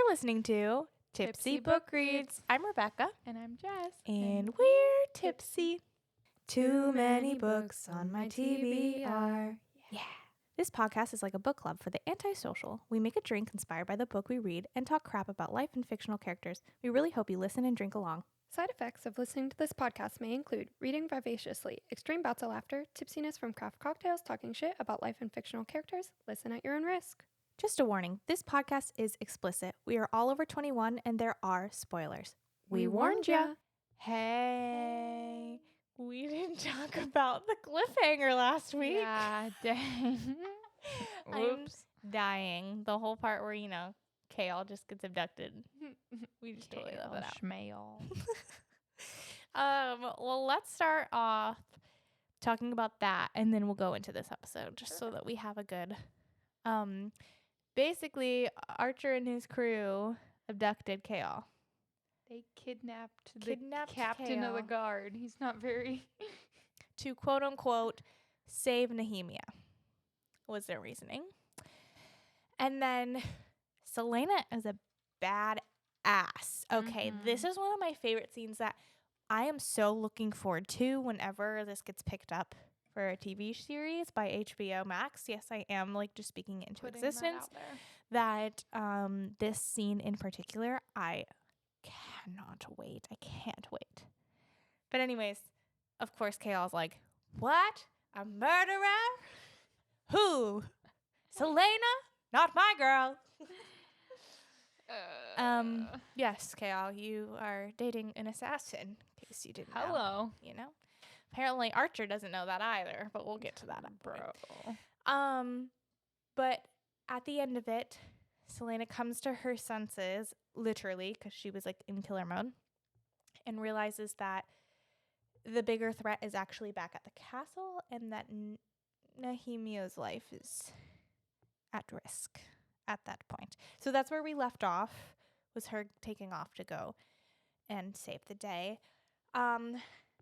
listening to Tipsy Book Reads. I'm Rebecca. And I'm Jess. And we're tipsy. Too many books on my TBR. Yeah. This podcast is like a book club for the antisocial. We make a drink inspired by the book we read and talk crap about life and fictional characters. We really hope you listen and drink along. Side effects of listening to this podcast may include reading vivaciously, extreme bouts of laughter, tipsiness from craft cocktails, talking shit about life and fictional characters. Listen at your own risk. Just a warning, this podcast is explicit. We are all over 21 and there are spoilers. We warned ya. Hey, we didn't talk about the cliffhanger last week. Yeah, dang. I'm dying. The whole part where, Kale just gets abducted. We just totally left that out. Schmail. Well, let's start off talking about that, and then we'll go into this episode just so that we have a good. Basically, Archer and his crew abducted Kale. They kidnapped the captain Kale of the guard. He's not very... to quote unquote save Nehemia was their reasoning. And then Selena is a badass. Okay, This is one of my favorite scenes that I am so looking forward to whenever this gets picked up for a TV series by HBO Max. Yes, I am just speaking into existence that this scene in particular, I cannot wait. I can't wait. But anyways, of course, Kale's like, what? A murderer? Who? Selena? Not my girl. Yes, Kale, you are dating an assassin, in case you didn't know. Hello. Apparently Archer doesn't know that either, but we'll get to that. Bro. But at the end of it, Selena comes to her senses, literally, because she was in killer mode, and realizes that the bigger threat is actually back at the castle, and that Nehemia's life is at risk at that point. So that's where we left off, was her taking off to go and save the day.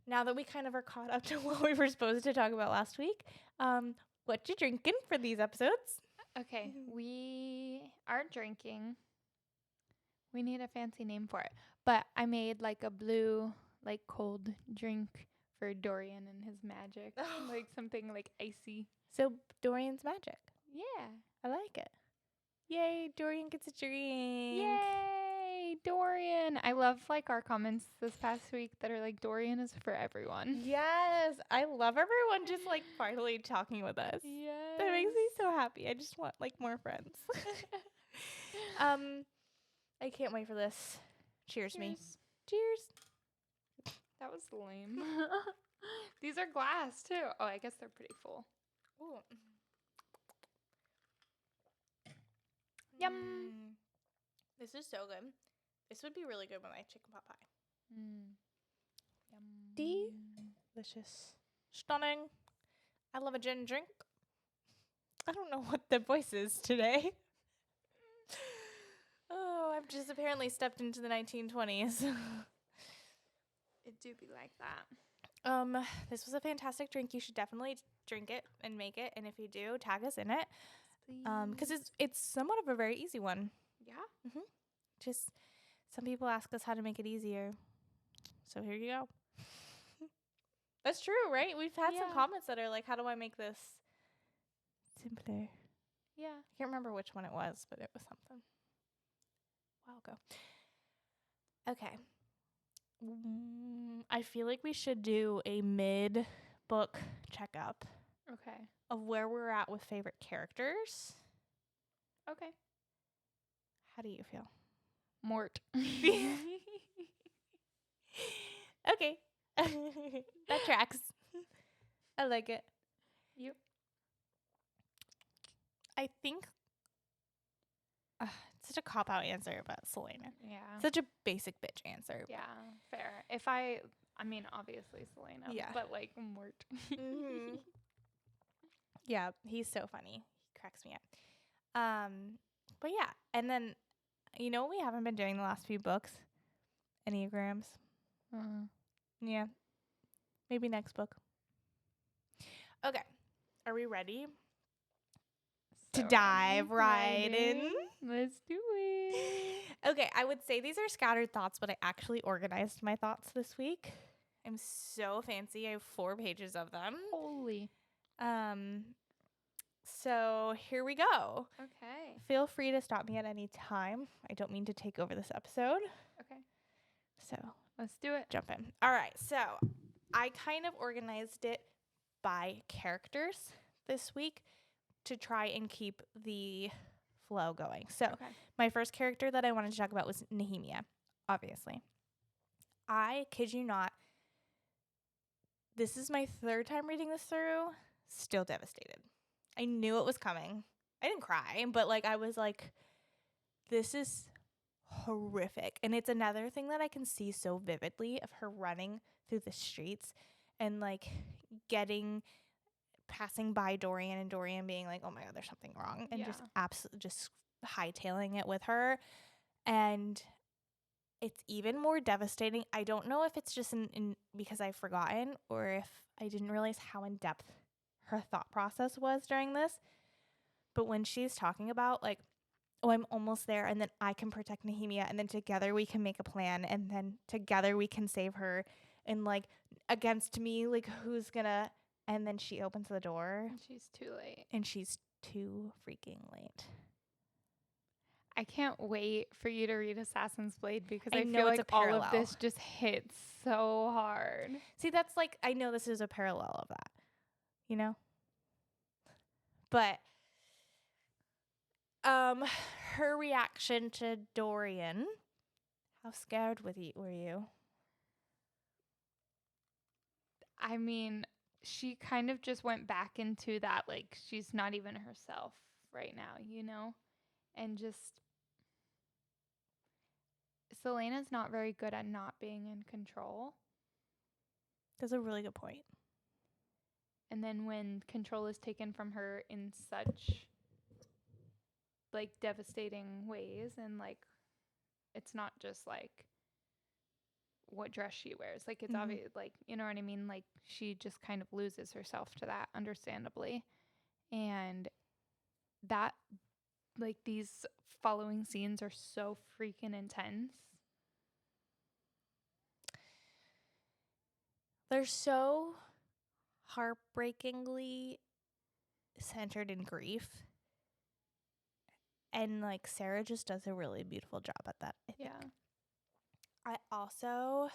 Now that we kind of are caught up to what we were supposed to talk about last week, what you drinking for these episodes? Okay, we are drinking. We need a fancy name for it. But I made a blue, cold drink for Dorian and his magic. Something icy. So Dorian's magic. Yeah. I like it. Yay, Dorian gets a drink. Yay, Dorian. I love our comments this past week that are Dorian is for everyone. Yes, I love everyone just finally talking with us. Yes. That makes me so happy. I just want more friends. I can't wait for this. Cheers. Me. Cheers. That was lame. These are glass too. Oh, I guess they're pretty full. Ooh. Yum. This is so good. This would be really good with my chicken pot pie. Yum. Delicious. Stunning. I love a gin drink. I don't know what the voice is today. Oh, I've just apparently stepped into the 1920s. It do be like that. This was a fantastic drink. You should definitely drink it and make it. And if you do, tag us in it. Because it's somewhat of a very easy one. Yeah. Just some people ask us how to make it easier. So here you go. That's true, right? We've had some comments that are how do I make this simpler? Yeah. I can't remember which one it was, but it was something a while ago. Okay. I feel like we should do a mid-book checkup. Okay. Of where we're at with favorite characters. Okay. How do you feel? Mort. Okay. That tracks. I like it. You? I think it's such a cop-out answer about Selena. Yeah. Such a basic bitch answer. Yeah, fair. Obviously Selena. Yeah. But Mort. Mm-hmm. Yeah, he's so funny. He cracks me up. But yeah, and then, we haven't been doing the last few books? Enneagrams. Yeah. Maybe next book. Okay. Are we ready to dive right in? Let's do it. Okay, I would say these are scattered thoughts, but I actually organized my thoughts this week. I'm so fancy. I have 4 pages of them. Holy. So here we go. Okay. Feel free to stop me at any time. I don't mean to take over this episode. Okay. So Let's do it. jump in. All right. So I kind of organized it by characters this week to try and keep the flow going. So my first character that I wanted to talk about was Nehemia, obviously. I kid you not, this is my 3rd time reading this through, still devastated. I knew it was coming. I didn't cry, but like I was like, this is horrific. And it's another thing that I can see so vividly of her running through the streets and like passing by Dorian and Dorian being like, oh my God, there's something wrong. And just absolutely just hightailing it with her. And it's even more devastating. I don't know if it's just because I've forgotten or if I didn't realize how in depth her thought process was during this. But when she's talking about like, oh, I'm almost there, and then I can protect Nehemia, and then together we can make a plan, and then together we can save her, and like against me, like who's gonna, and then she opens the door. And she's too late. And she's too freaking late. I can't wait for you to read Assassin's Blade because I know feel it's like a all parallel. of this just hits so hard. See, that's like, I know this is a parallel of that, you know? But her reaction to Dorian, how scared were you? I mean, she kind of just went back into that, like, she's not even herself right now, you know? And just, Selena's not very good at not being in control. That's a really good point. And then when control is taken from her in such, like, devastating ways, and, like, it's not just, like, what dress she wears. Like, it's obvious, like, you know what I mean? Like, she just kind of loses herself to that, understandably. And that, like, these following scenes are so freaking intense. They're so heartbreakingly centered in grief. And, like, Sarah just does a really beautiful job at that, I think. Yeah. I also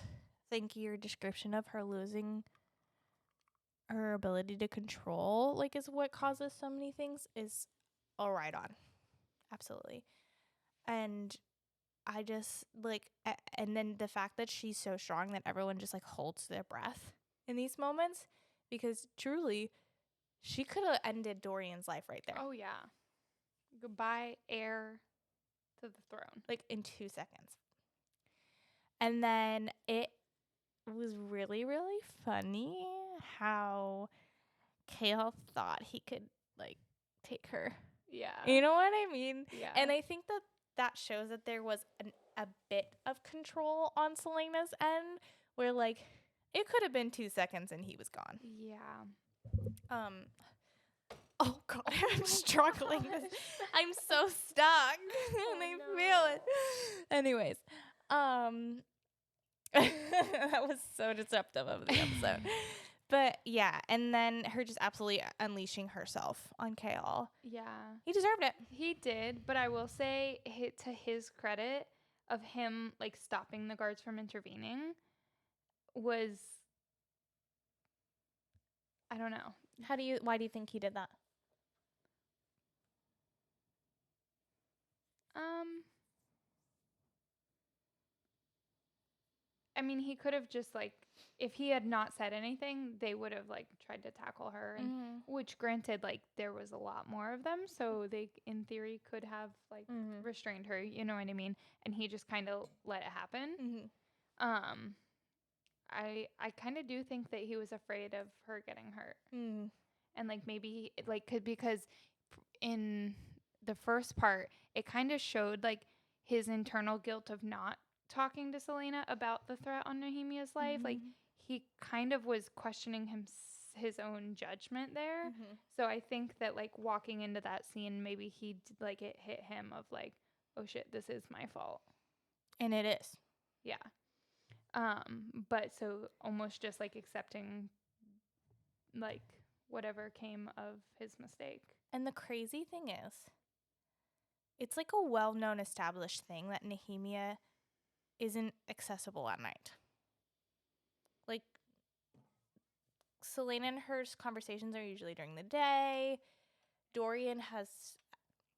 think your description of her losing her ability to control, like, is what causes so many things is all right on. Absolutely. And I just, like, and then the fact that she's so strong that everyone just, like, holds their breath in these moments, because truly, she could have ended Dorian's life right there. Oh, yeah. Goodbye, heir to the throne. Like, in 2 seconds. And then it was really, really funny how Kale thought he could, like, take her. Yeah. You know what I mean? Yeah. And I think that shows that there was a bit of control on Selena's end, where, like, it could have been 2 seconds and he was gone. Yeah. Oh, God, I'm struggling. I'm so stuck. And I feel it. Anyways, that was so disruptive of the episode. But yeah, and then her just absolutely unleashing herself on Kale. Yeah. He deserved it. He did, but I will say, to his credit of him, like, stopping the guards from intervening was, I don't know. Why do you think he did that? I mean, he could have just, like, if he had not said anything, they would have, like, tried to tackle her, and which, granted, like, there was a lot more of them, so they, in theory, could have, like, restrained her, you know what I mean? And he just kind of let it happen. I kind of do think that he was afraid of her getting hurt. And, like, maybe, because in the first part, it kind of showed, like, his internal guilt of not talking to Selena about the threat on Nehemia's life. Like, he kind of was questioning his own judgment there. So I think that, like, walking into that scene, maybe it hit him of, like, oh shit, this is my fault. And it is. Yeah. But so almost just like accepting like whatever came of his mistake. And the crazy thing is, it's like a well-known established thing that Nehemia isn't accessible at night. Like, Selena and her conversations are usually during the day. Dorian has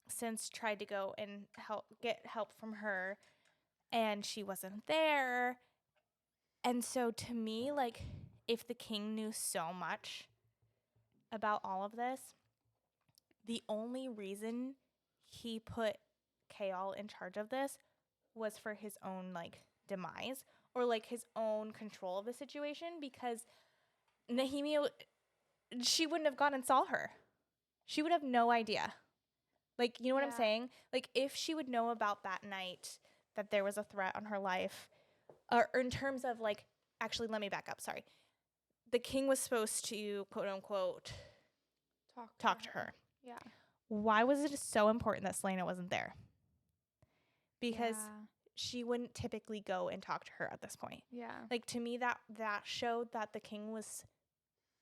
since tried to go and get help from her, and she wasn't there. And so to me, like, if the king knew so much about all of this, the only reason he put Kaol in charge of this was for his own, like, demise or, like, his own control of the situation, because Nehemia, she wouldn't have gone and saw her. She would have no idea. Like, you know what I'm saying? Like, if she would know about that night that there was a threat on her life, or in terms of, like, actually, let me back up. Sorry. The king was supposed to, quote unquote, talk to her. Yeah. Why was it so important that Selena wasn't there? Because she wouldn't typically go and talk to her at this point. Yeah. Like, to me, that showed that the king was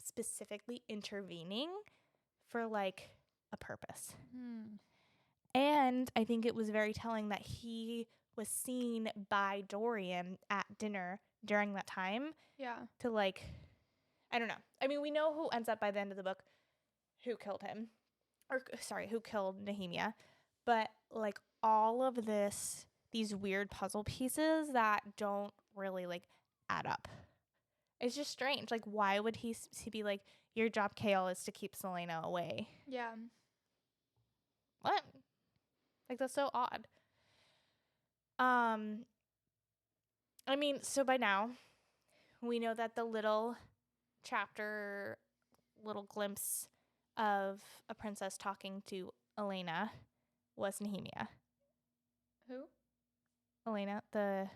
specifically intervening for, like, a purpose. And I think it was very telling that he was seen by Dorian at dinner during that time. Yeah. To, like, I don't know. I mean, we know who ends up by the end of the book who killed him. Who killed Nehemia. But, like, all of these weird puzzle pieces that don't really, like, add up. It's just strange. Like, why would he be like, your job, Kaol, is to keep Selena away? Yeah. What? Like, that's so odd. I mean, so by now, we know that the little glimpse of a princess talking to Elena was Nehemia. Who? Elena, the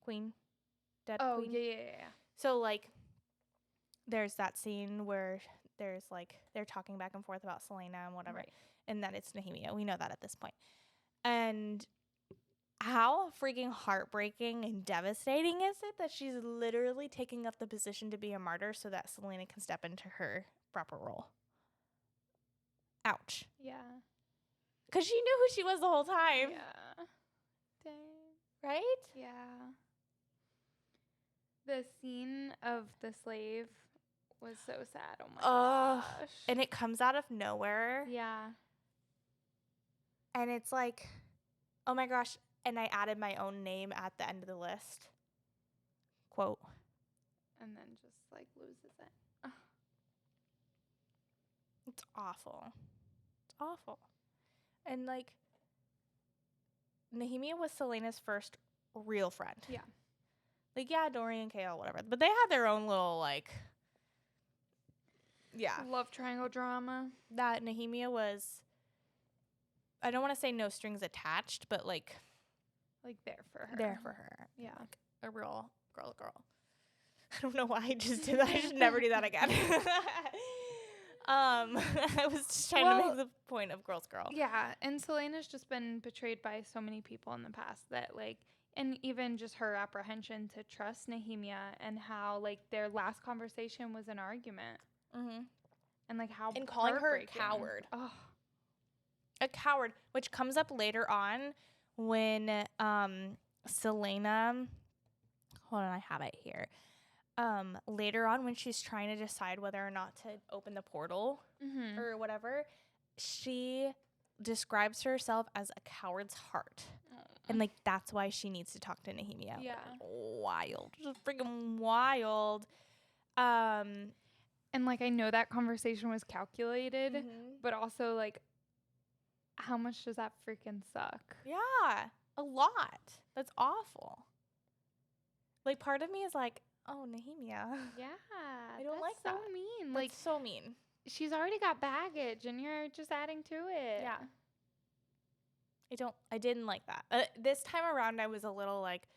queen. Dead queen. Oh, yeah. So, like, there's that scene where there's, like, they're talking back and forth about Selena and whatever. Right. And that it's Nehemia. We know that at this point. And how freaking heartbreaking and devastating is it that she's literally taking up the position to be a martyr so that Selena can step into her proper role? Ouch. Yeah. Because she knew who she was the whole time. Yeah. Dang. Right? Yeah. The scene of the slave was so sad. Oh my gosh. And it comes out of nowhere. Yeah. And it's like, oh my gosh. And I added my own name at the end of the list. Quote. And then just, like, loses it. Ugh. It's awful. It's awful. And, like, Nehemia was Selena's first real friend. Yeah. Like, yeah, Dorian, Kaol, whatever. But they had their own little, like, yeah. Love triangle drama. That Nehemia was, I don't want to say no strings attached, but, like there for her. There for her. Yeah. Like, a real girl. I don't know why I just did that. I should never do that again. I was just trying to make the point of girl. Yeah, and Selena's just been betrayed by so many people in the past that, like, and even just her apprehension to trust Nehemia and how, like, their last conversation was an argument. Mm-hmm. And, like, how and calling her a coward. Oh. A coward, which comes up later on when Selena, hold on, I have it here. Later on when she's trying to decide whether or not to open the portal or whatever, she describes herself as a coward's heart. And, like, that's why she needs to talk to Nehemia. Yeah. Wild. Just freaking wild. And, like, I know that conversation was calculated, but also, like, how much does that freaking suck? Yeah. A lot. That's awful. Like, part of me is like, oh, Nehemia. Yeah. I don't like so that. mean. That's Like, so mean. She's already got baggage and you're just adding to it. Yeah. I didn't like that. This time around, I was a little like,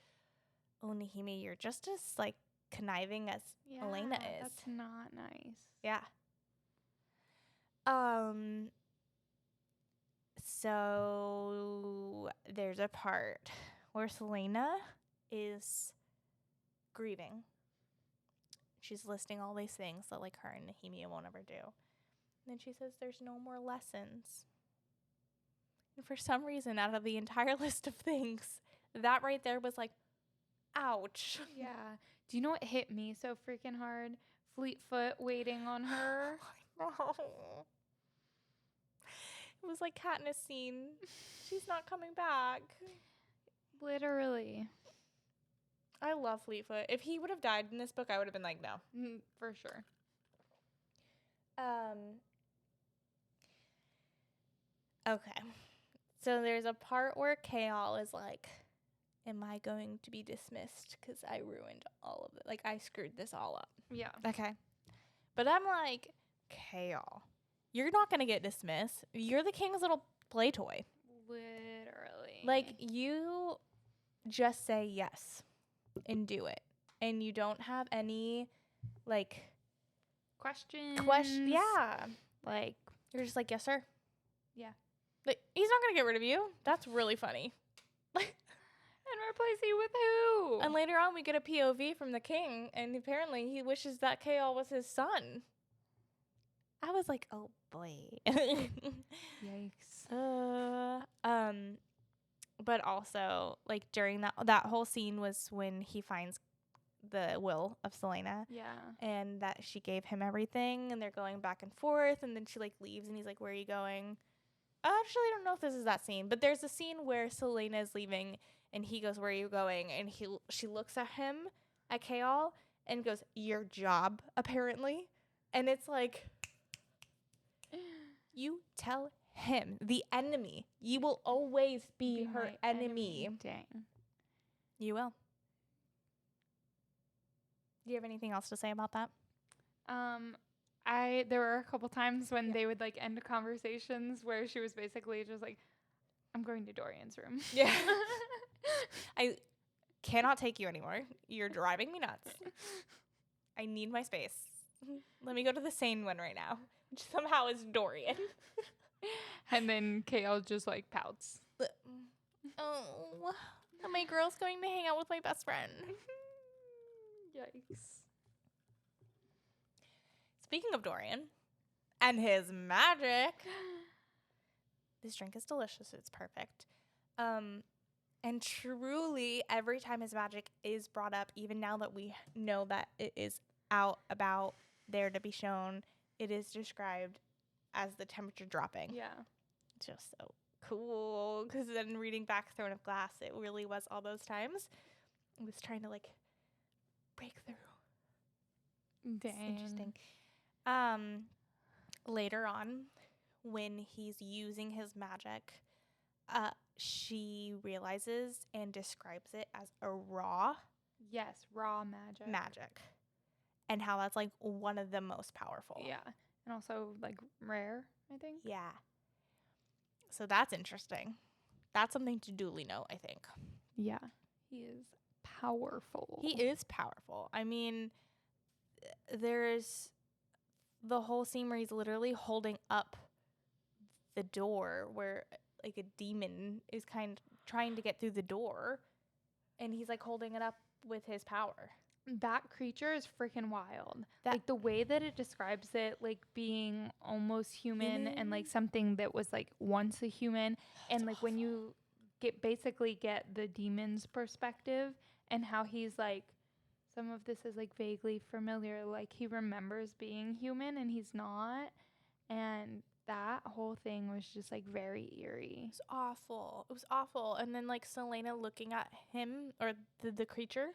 oh, Nehemia, you're just as, like, conniving as Elena is. That's not nice. Yeah. So there's a part where Selena is grieving. She's listing all these things that like her and Nehemia won't ever do. And then she says there's no more lessons. And for some reason, out of the entire list of things, that right there was like, ouch. Yeah. Do you know what hit me so freaking hard? Fleetfoot waiting on her. I know. It was like Katniss scene. She's not coming back. Literally. I love Fleetfoot. If he would have died in this book, I would have been like, no. For sure. Okay. So there's a part where Kaol is like, am I going to be dismissed because I ruined all of it? Like, I screwed this all up. Yeah. Okay. But I'm like, Kaol, you're not going to get dismissed. You're the king's little play toy. Literally. Like, you just say yes and do it. And you don't have any, like, questions. Yeah. Like, You're just like, yes, sir. Yeah. Like, he's not going to get rid of you. That's really funny. And replace you with who? And later on, we get a POV from the king, and apparently he wishes that Kaol was his son. I was like, oh boy. Yikes. But also, like, during that whole scene was when he finds the will of Selena. Yeah. And that she gave him everything, and they're going back and forth, and then she like leaves, and he's like, where are you going? I actually don't know if this is that scene, but there's a scene where Selena is leaving, and he goes, where are you going? And she looks at him, at Kaol, and goes, your job, apparently. And it's like, you tell him, the enemy, you will always be her enemy. Dang. You will. Do you have anything else to say about that? There were a couple times when they would like end conversations where she was basically just like, I'm going to Dorian's room. Yeah. I cannot take you anymore. You're driving me nuts. I need my space. Let me go to the sane one right now, which somehow is Dorian. And then Kaol just like pouts. Oh, my girl's going to hang out with my best friend. Yikes. Speaking of Dorian and his magic, this drink is delicious. It's perfect. And truly, every time his magic is brought up, even now that we know that it is out about there to be shown, it is described as the temperature dropping. Yeah. It's just so cool. Because then reading back Throne of Glass, it really was all those times. It was trying to, like, break through. Dang. It's interesting. Later on, when he's using his magic, she realizes and describes it as a raw raw magic. And how that's like one of the most powerful. Yeah. And also like rare, I think. Yeah. So that's interesting. That's something to duly note, I think. Yeah. He is powerful. He is powerful. I mean, there's the whole scene where he's literally holding up the door where like a demon is kind of trying to get through the door, and he's like holding it up with his power. That creature is freaking wild. Like the way that it describes it, like being almost human and like something that was like once a human. And like when you basically get the demon's perspective and how he's like, some of this is like vaguely familiar. Like he remembers being human and he's not. And that whole thing was just like very eerie. It was awful. It was awful. And then like Selena looking at him or the creature.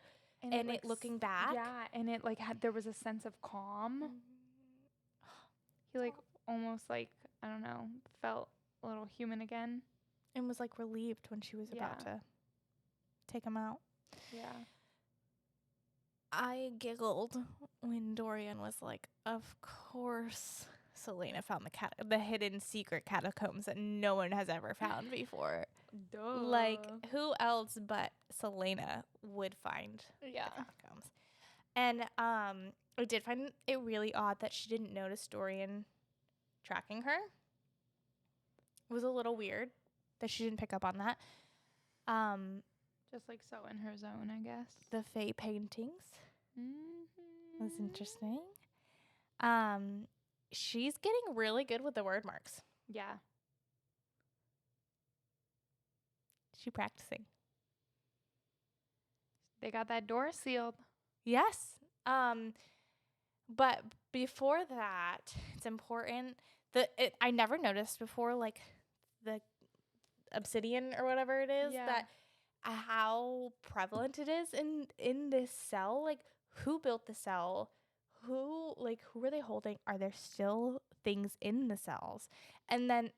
And it looking back. Yeah, and it like there was a sense of calm. He like almost like, I don't know, felt a little human again. And was like relieved when she was about to take him out. Yeah. I giggled when Dorian was like, of course Selena found the hidden secret catacombs that no one has ever found before. Duh. Like, who else but Selena would find the catacombs? And I did find it really odd that she didn't notice Dorian tracking her. It was a little weird that she didn't pick up on that. Just like so in her zone, I guess. The Fae paintings was Mm-hmm. interesting. She's getting really good with the word marks. Yeah. She practicing. They got that door sealed. Yes. But before that, it's important I never noticed before, like the obsidian or whatever it is, Yeah. that how prevalent it is in this cell. Like, who built the cell? Who are they holding? Are there still things in the cells? And then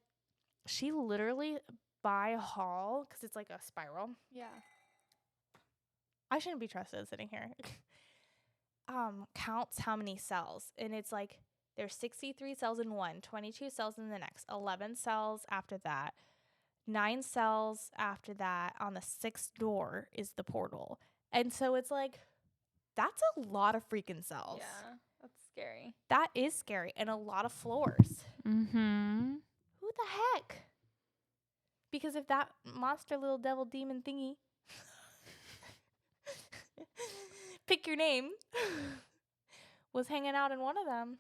she literally, by hall, because it's like a spiral. Yeah. I shouldn't be trusted sitting here. Counts how many cells, and it's like there's 63 cells in one, 22 cells in the next, 11 cells after that, 9 cells after that. On the 6th door is the portal. And so it's like, that's a lot of freaking cells. Yeah. That's scary. That is scary. And a lot of floors. Mm-hmm. Who the heck? Because if that monster little devil demon thingy, pick your name, was hanging out in one of them.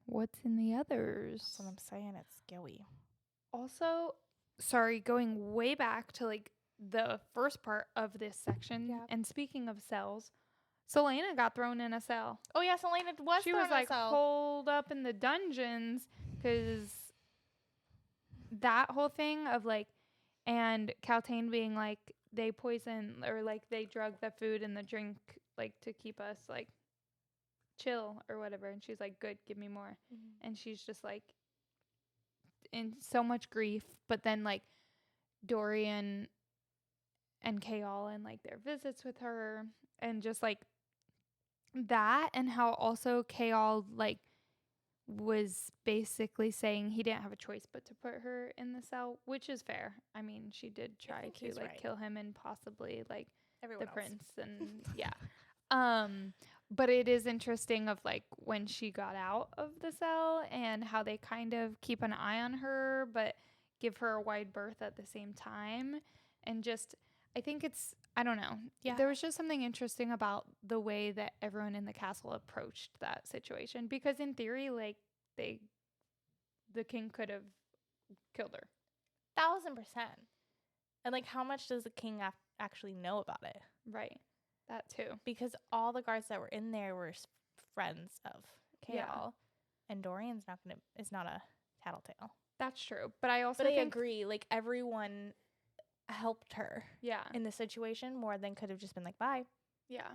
What's in the others? That's what I'm saying. It's scary. Also, sorry, going way back to like the first part of this section. Yeah. And speaking of cells, Selena got thrown in a cell. Oh yeah, Selena was. She was like holed up in the dungeons because that whole thing of like, and Caltaine being like, they poison or like they drug the food and the drink like to keep us like chill or whatever. And she's like, good, give me more. Mm-hmm. And she's just like in so much grief. But then like Dorian and Kaol and like their visits with her and just like that, and how also Kaol like was basically saying he didn't have a choice but to put her in the cell, which is fair. I mean, she did try to like right. kill him and possibly like Everyone the else. prince and yeah. But it is interesting of like when she got out of the cell and how they kind of keep an eye on her but give her a wide berth at the same time. And just, I think it's, I don't know. Yeah. There was just something interesting about the way that everyone in the castle approached that situation, because in theory, like the king could have killed her. 1000%. And like, how much does the king actually know about it? Right. That too. Because all the guards that were in there were friends of Kaol. Yeah. And Dorian's is not a tattletale. That's true. But I also think, agree, like everyone helped her. Yeah. In the situation more than could have just been like, bye. Yeah.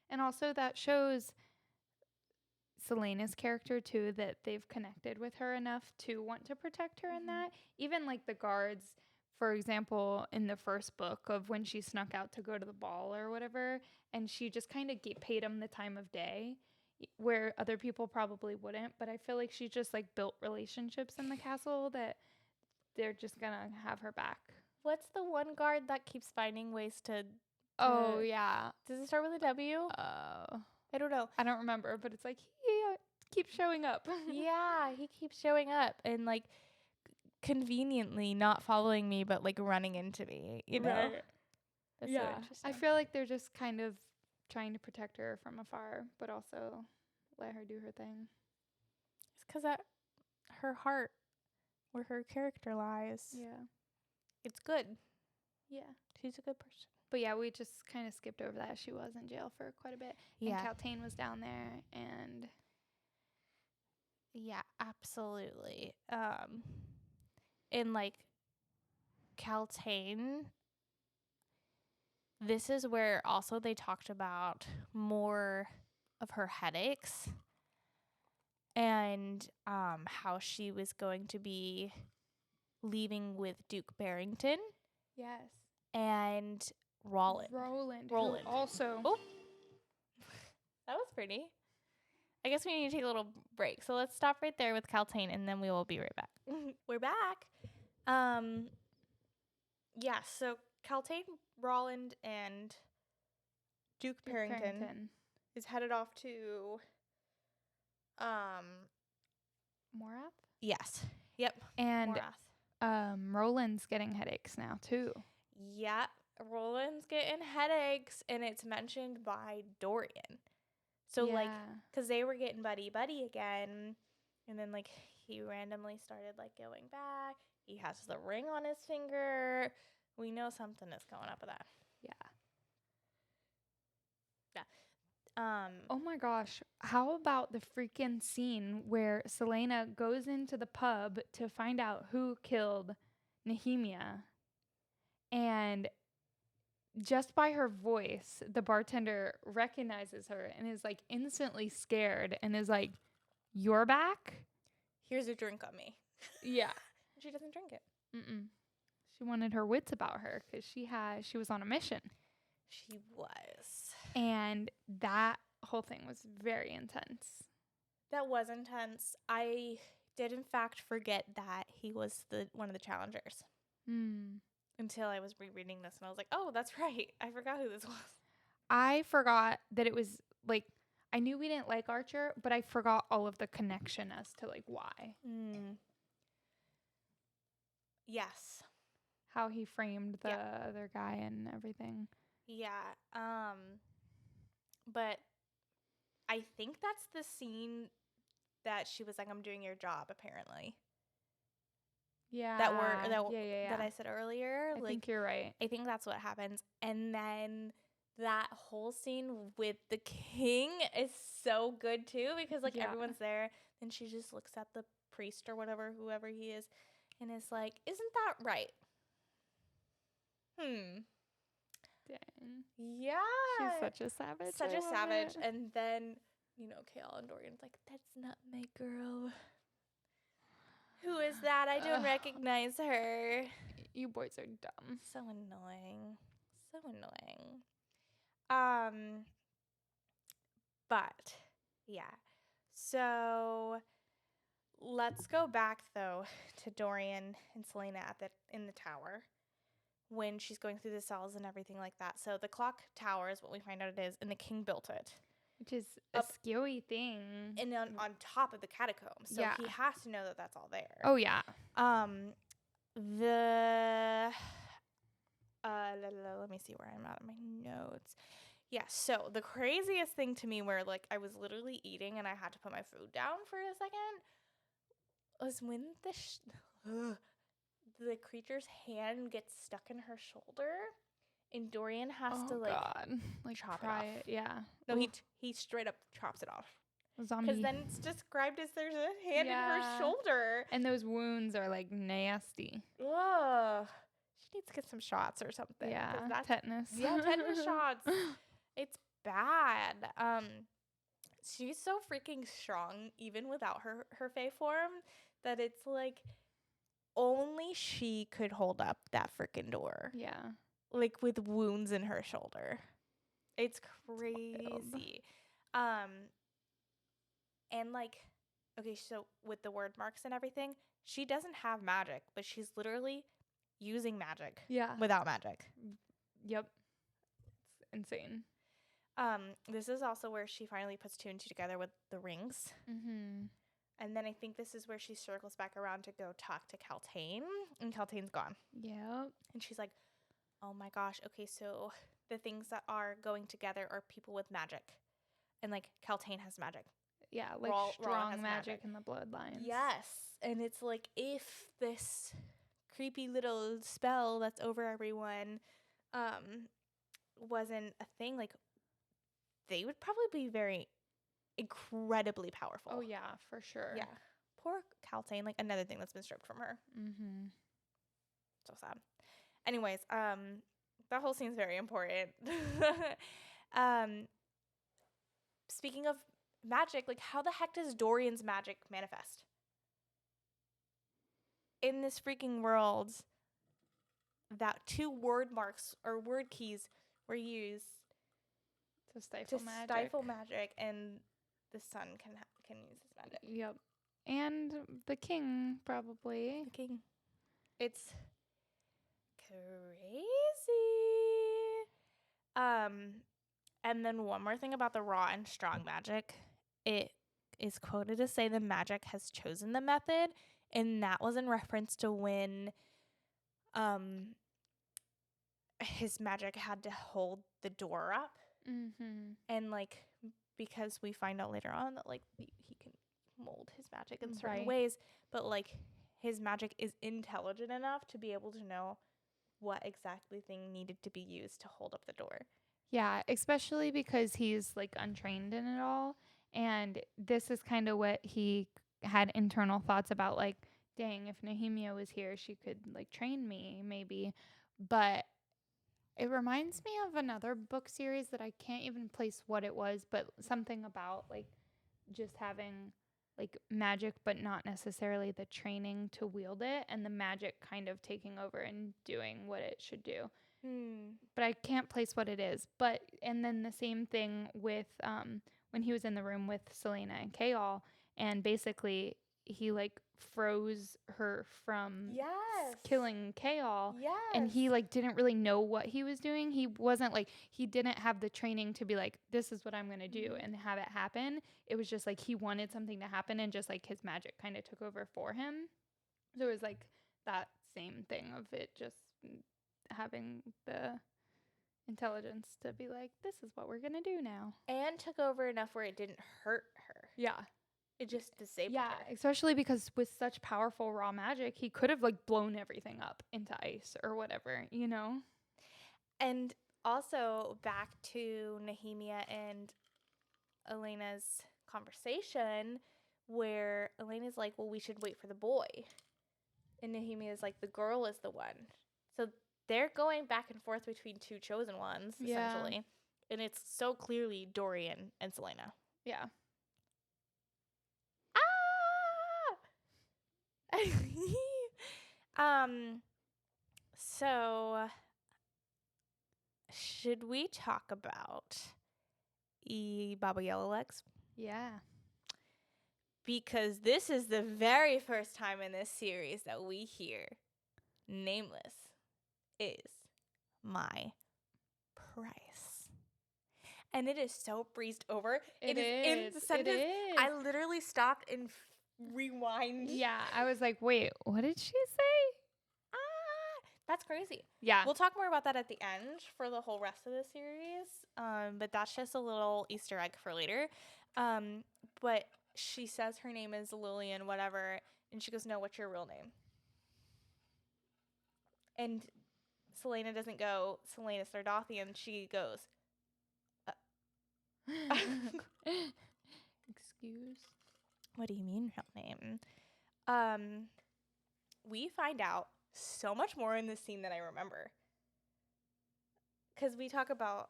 And also that shows Selena's character too, that they've connected with her enough to want to protect her in that. Even like the guards, for example, in the first book of when she snuck out to go to the ball or whatever, and she just kind of paid him the time of day where other people probably wouldn't. But I feel like she just like built relationships in the castle that they're just gonna have her back. What's the one guard that keeps finding ways to oh yeah, does it start with a W? I don't know. I don't remember, but it's like he keeps showing up. Yeah, he keeps showing up and like conveniently not following me, but like running into me, you know? Right. That's yeah. so interesting. I feel like they're just kind of trying to protect her from afar, but also let her do her thing. It's because her heart, where her character lies. Yeah. It's good. Yeah. She's a good person. But yeah, we just kind of skipped over that. She was in jail for quite a bit. Yeah. And Caltaine was down there and... Yeah, absolutely. In like Caltaine, this is where also they talked about more of her headaches and how she was going to be leaving with Duke Barrington. Yes. And Roland. Who also. Oh, that was pretty. I guess we need to take a little break. So let's stop right there with Caltaine, and then we will be right back. We're back. Yeah, so Caltaine, Roland, and Duke Barrington is headed off to Morath? Yes. Yep. And Morath. Roland's getting headaches now too. Yeah. Roland's getting headaches, and it's mentioned by Dorian. So, like, because they were getting buddy-buddy again, and then, like, he randomly started, like, going back. He has the ring on his finger. We know something is going up with that. Yeah. Oh my gosh. How about the freaking scene where Selena goes into the pub to find out who killed Nehemia, and just by her voice, the bartender recognizes her and is like instantly scared and is like, "You're back? Here's a drink on me." Yeah. She doesn't drink it. She wanted her wits about her because she was on a mission. She was. And that whole thing was very intense. That was intense. I did, in fact, forget that he was one of the challengers. Until I was rereading this, and I was like, oh, that's right. I forgot who this was. I forgot that it was, like, I knew we didn't like Archer, but I forgot all of the connection as to, like, why. Yes. How he framed the other guy and everything. Yeah. But I think that's the scene that she was like, I'm doing your job, apparently. Yeah. That I said earlier. I think you're right. I think that's what happens. And then that whole scene with the king is so good too, because like everyone's there, and she just looks at the priest or whoever he is, and is like, isn't that right? Dang. Yeah. She's such a savage. Such a savage. And then, Kale and Dorian's like, that's not my girl. Who is that? I don't recognize her. You boys are dumb. So annoying. But yeah. So let's go back though to Dorian and Selena in the tower when she's going through the cells and everything like that. So the clock tower is what we find out it is, and the king built it. Which is a scary thing. And on top of the catacombs. So he has to know that that's all there. Oh, yeah. Let me see where I'm at in my notes. Yeah, so the craziest thing to me where, like, I was literally eating and I had to put my food down for a second was when the creature's hand gets stuck in her shoulder. And Dorian has to, like chop it off. Yeah. No, he straight up chops it off. Zombie. Because then it's described as there's a hand in her shoulder. And those wounds are, like, nasty. Ugh. She needs to get some shots or something. Yeah, tetanus. Yeah, tetanus shots. It's bad. She's so freaking strong, even without her Fae form, that it's, like, only she could hold up that freaking door. Yeah. Like, with wounds in her shoulder. It's crazy. And, like, okay, so with the word marks and everything, she doesn't have magic, but she's literally using magic. Yeah. Without magic. Yep. It's insane. This is also where she finally puts two and two together with the rings. And then I think this is where she circles back around to go talk to Kaltain, and Kaltain's gone. Yep. And she's like, oh my gosh, okay, so the things that are going together are people with magic. And, like, Kaltain has magic. Yeah, like strong magic in the bloodlines. Yes. And it's like, if this creepy little spell that's over everyone wasn't a thing, like, they would probably be very incredibly powerful. Oh, yeah, for sure. Yeah. Poor Kaltain, like, another thing that's been stripped from her. So sad. Anyways, that whole scene's very important. Speaking of magic, like, how the heck does Dorian's magic manifest? In this freaking world, that two word marks or word keys were used to stifle magic, and the sun can use this magic. Yep. And the king, probably. The king. It's crazy. And then one more thing about the raw and strong magic. It is quoted to say the magic has chosen the method, and that was in reference to when his magic had to hold the door up. Mm-hmm. And, like, because we find out later on that, like, he can mold his magic in certain Right. ways. But, like, his magic is intelligent enough to be able to know what exactly thing needed to be used to hold up the door. Yeah, especially because he's like untrained in it all. And this is kind of what he had internal thoughts about, like, dang, if Nehemia was here, she could like train me maybe. But it reminds me of another book series that I can't even place what it was, but something about like just having like magic, but not necessarily the training to wield it, and the magic kind of taking over and doing what it should do. But I can't place what it is. But and then the same thing with when he was in the room with Selena and Kaol, and basically he like froze her from killing Kaol. Yes. And he like didn't really know what he was doing. He wasn't like, he didn't have the training to be like, this is what I'm gonna do and have it happen. It was just like he wanted something to happen, and just like his magic kind of took over for him. So it was like that same thing of it just having the intelligence to be like, this is what we're gonna do now. And took over enough where it didn't hurt her. Yeah. It just disabled Yeah, her. especially because with such powerful raw magic, he could have like blown everything up into ice or whatever, you know? And also back to Nehemia and Elena's conversation, where Elena's like, well, we should wait for the boy. And Nehemia's like, the girl is the one. So they're going back and forth between two chosen ones, essentially. And it's so clearly Dorian and Selena. Yeah. So should we talk about Baba Yellowlegs? Yeah. Because this is the very first time in this series that we hear Nameless is my price. And it is so breezed over. It is in the sentence. It is. I literally stopped and rewind. Yeah, I was like, wait, what did she say? That's crazy. Yeah. We'll talk more about that at the end for the whole rest of the series. But that's just a little Easter egg for later. But she says her name is Lillian, whatever, and she goes, no, what's your real name? And Selena doesn't go, Selena Sardothian. She goes, Excuse. what do you mean real name? We find out so much more in this scene than I remember. Because we talk about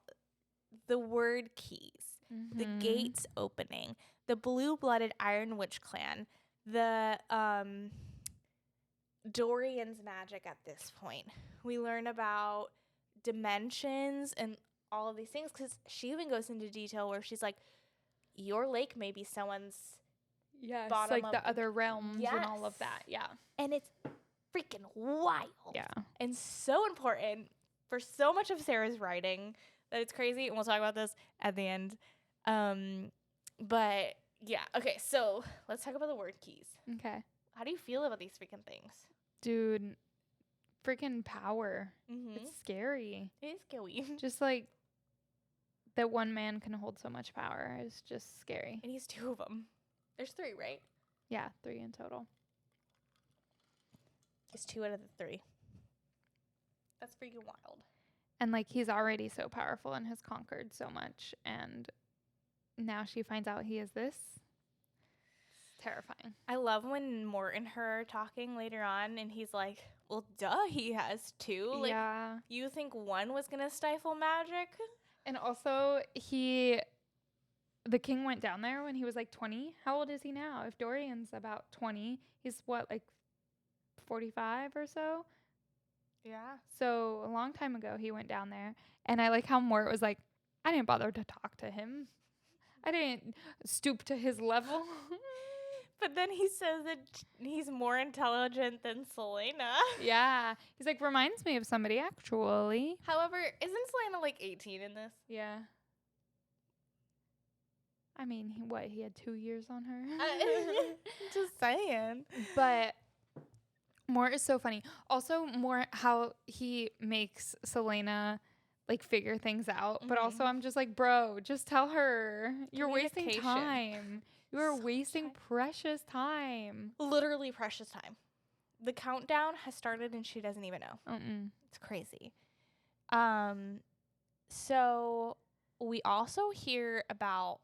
the word keys, the gates opening, the blue-blooded Iron Witch clan, the Dorian's magic at this point. We learn about dimensions and all of these things, because she even goes into detail where she's like, your lake may be someone's bottom like of the other realms and all of that. Yeah. And it's freaking wild. Yeah. And so important for so much of Sarah's writing that it's crazy. And we'll talk about this at the end. But yeah. Okay. So let's talk about the word keys. Okay. How do you feel about these freaking things? Dude, freaking power. Mm-hmm. It's scary. It is scary. Just like that one man can hold so much power is just scary. And he's two of them. There's three, right? Yeah, 3 in total. It's 2 out of the 3. That's freaking wild. And like he's already so powerful and has conquered so much, and now she finds out he is this. It's terrifying. I love when Mort and her are talking later on, and he's like, well, duh, he has 2. Like, yeah. you think one was going to stifle magic? And also the king went down there when he was like 20. How old is he now? If Dorian's about 20, he's what, like 45 or so? Yeah. So a long time ago he went down there, and I like how Mort was like, I didn't bother to talk to him. I didn't stoop to his level. But then he says that he's more intelligent than Selena. Yeah. He's like, reminds me of somebody actually. However, isn't Selena like 18 in this? Yeah. I mean, he had 2 years on her. Just saying. But More is so funny. Also, more how he makes Selena like figure things out. But also, I'm just like, bro, just tell her. You're wasting Communication. time. You are So wasting much precious time. Literally precious time. The countdown has started and she doesn't even know. It's crazy. So we also hear about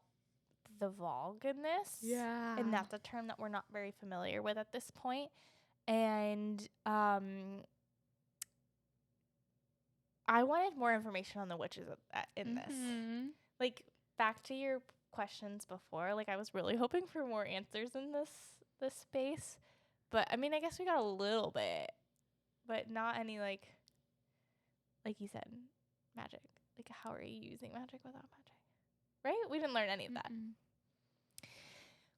the Vogue in this. Yeah. And that's a term that we're not very familiar with at this point. And I wanted more information on the witches in this. Like, back to your questions before, like, I was really hoping for more answers in this space. But, I mean, I guess we got a little bit. But not any, like you said, magic. Like, how are you using magic without magic? Right? We didn't learn any of that.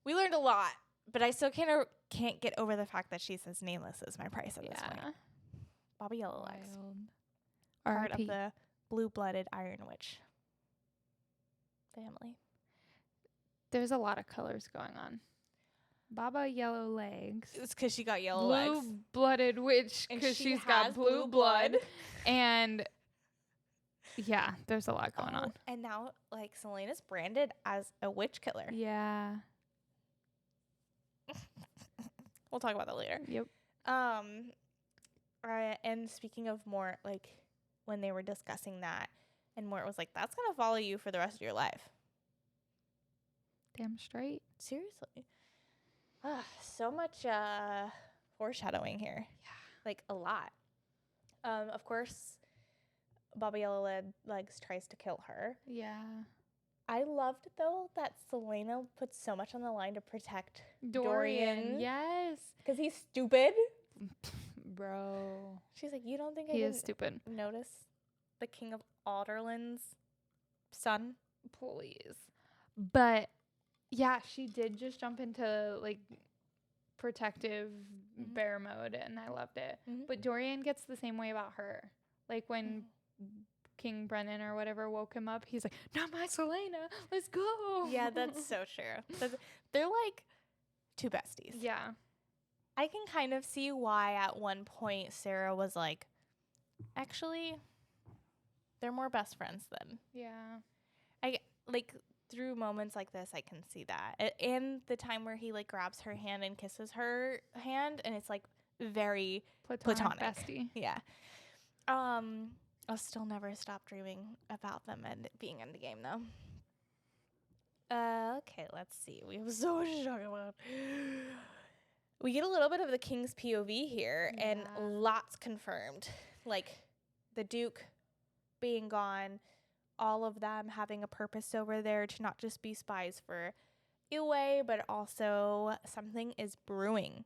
We learned a lot. But I still can't get over the fact that she says nameless is my price at this point. Bobby Yellowlegs. Part of the blue-blooded Iron Witch family. There's a lot of colors going on. Baba Yellow Legs. It's because she got yellow legs. Blue-blooded witch because she's got blue blood. And yeah, there's a lot going on. And now, like, Selena's branded as a witch killer. Yeah. We'll talk about that later. Yep. And speaking of more, like, when they were discussing that, and Mort was like, that's going to follow you for the rest of your life. Damn straight. Seriously. So much foreshadowing here. Yeah. Like, a lot. Of course, Baba Yellowlegs tries to kill her. Yeah. I loved, though, that Selena put so much on the line to protect Dorian. Yes. Because he's stupid. Bro. She's like, you don't think he is stupid. Notice the King of Alderland's son? Please. But, yeah, she did just jump into, like, protective bear mode, and I loved it. But Dorian gets the same way about her. Like, when King Brennan or whatever woke him up, he's like, not my Selena, let's go. Yeah, that's so true. They're like two besties. Yeah. I can kind of see why at one point Sarah was like, actually, they're more best friends then. Yeah. I like through moments like this, I can see that. And the time where he like grabs her hand and kisses her hand, and it's like very platonic. Bestie. Yeah. I'll still never stop dreaming about them and being in the game, though. Okay, let's see. We have so much to talk about. We get a little bit of the King's POV here, and lots confirmed. Like, the Duke being gone, all of them having a purpose over there to not just be spies for Ilwe, but also something is brewing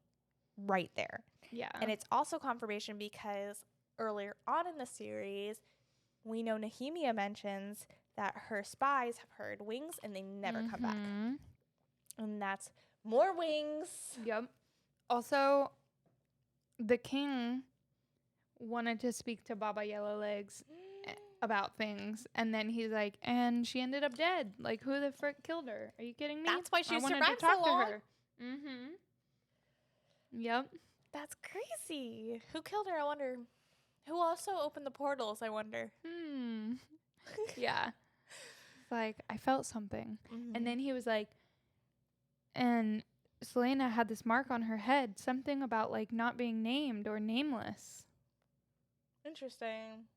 right there. Yeah. And it's also confirmation because earlier on in the series, we know Nehemia mentions that her spies have heard wings and they never come back. And that's more wings. Yep. Also, the king wanted to speak to Baba Yellowlegs about things, and then he's like, and she ended up dead. Like, who the frick killed her? Are you kidding me? That's why she wanted survived to talk so long. to her. Yep. That's crazy. Who killed her, I wonder? Who also opened the portals, I wonder? Yeah. It's like, I felt something. And then he was like, and Selena had this mark on her head, something about, like, not being named or nameless. Interesting.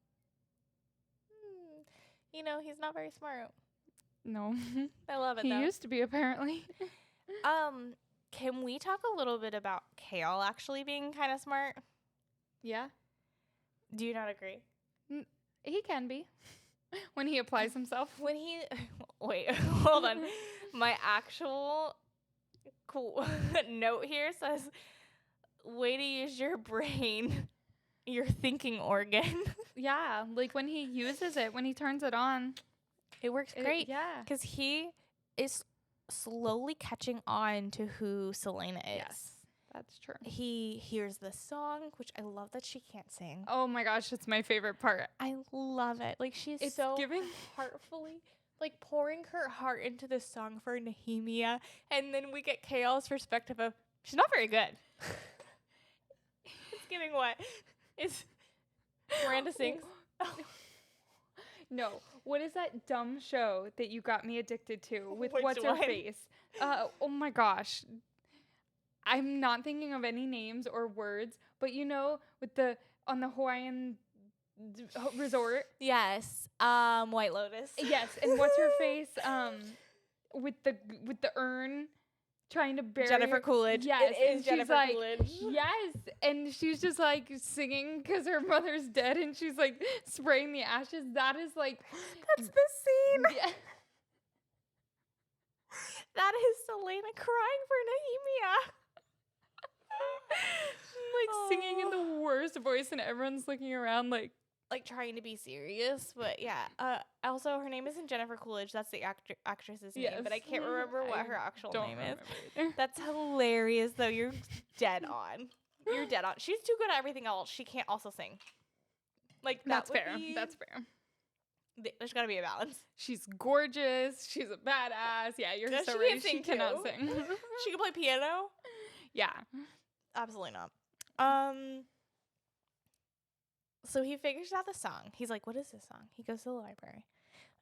You know, he's not very smart. No. I love it, He though. used to be, apparently. Can we talk a little bit about Kale actually being kind of smart? Yeah. Do you not agree? He can be. When he applies himself. When he... Wait, hold on. My actual note here says, way to use your brain, your thinking organ. Yeah, like when he uses it, when he turns it on. It works great. Yeah. Because he is slowly catching on to who Selena is. Yes, that's true. He hears the song, which I love that she can't sing. Oh my gosh, it's my favorite part. I love it. Like, she's It's so giving heartfully, like, pouring her heart into this song for Nehemia. And then we get Kale's perspective of, she's not very good. It's giving what? Is Miranda sings? No. What is that dumb show that you got me addicted to with Which what's her one? face? Oh my gosh. I'm not thinking of any names or words, but with on the Hawaiian resort. Yes. White Lotus. Yes, and what's her face? With the urn trying to bury Jennifer Coolidge. Yes, It and is Jennifer she's like, Coolidge. yes, and she's just like singing because her mother's dead, and she's like spraying the ashes. That is like, That's the scene. yeah. That is Selena crying for Nehemia. Like singing in the worst voice, and everyone's looking around like trying to be serious, but yeah. Also, her name isn't Jennifer Coolidge. That's the actress's name, but I can't remember what her actual name is. That's hilarious, though. You're dead on. You're dead on. She's too good at everything else. She can't also sing. Like that's fair. That's fair. There's got to be a balance. She's gorgeous. She's a badass. Yeah, you're Does so she right. sing She cannot too? sing. She can play piano. Yeah. Absolutely not. So he figures out the song. He's like, what is this song? He goes to the library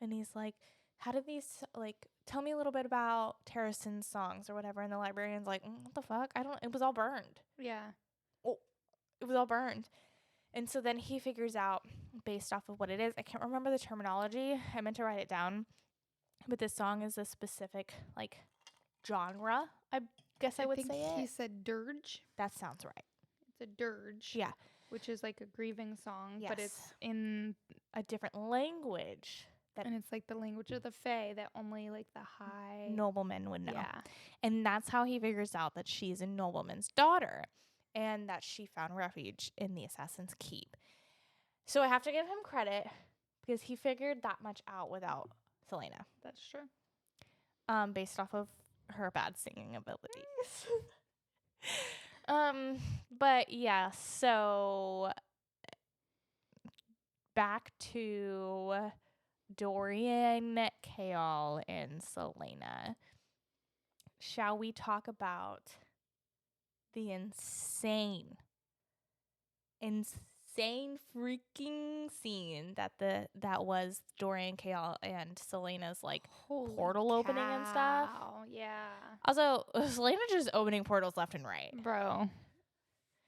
and he's like, how did these, tell me a little bit about Terrason's songs or whatever. And the librarian's like, what the fuck? It was all burned. Yeah. Oh, it was all burned. And so then he figures out based off of what it is. I can't remember the terminology. I meant to write it down. But this song is a specific, genre, I guess I would say it. He said dirge. That sounds right. It's a dirge. Yeah. Which is like a grieving song, Yes. but it's in a different language. And it's like the language of the Fae that only like the high noblemen would know. Yeah. And that's how he figures out that she's a nobleman's daughter and that she found refuge in the Assassin's Keep. So I have to give him credit because he figured that much out without Selena. That's true. Based off of her bad singing abilities. But yeah, so back to Dorian, Kaol, and Selena. Shall we talk about the insane freaking scene that was Dorian, Kaol, and Selena's Holy portal opening and stuff? Yeah. Also, Selena just opening portals left and right. Bro,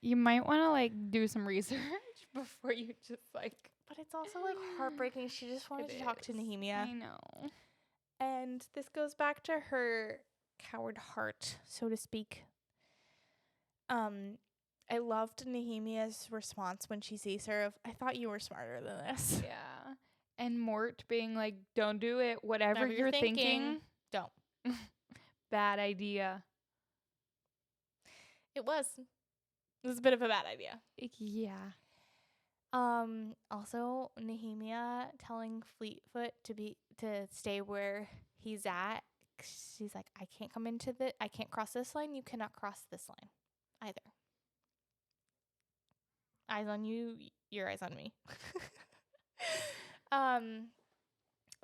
you might want to do some research before you just But it's also heartbreaking. She just wanted to talk to Nehemia. I know. And this goes back to her coward heart, so to speak. I loved Nehemia's response when she sees her of, I thought you were smarter than this. Yeah. And Mort being like, don't do it. Whatever you're thinking. Don't. Bad idea. It was a bit of a bad idea. Yeah. Also, Nehemia telling Fleetfoot to stay where he's at. She's like, I can't cross this line. You cannot cross this line either. Eyes on you, your eyes on me.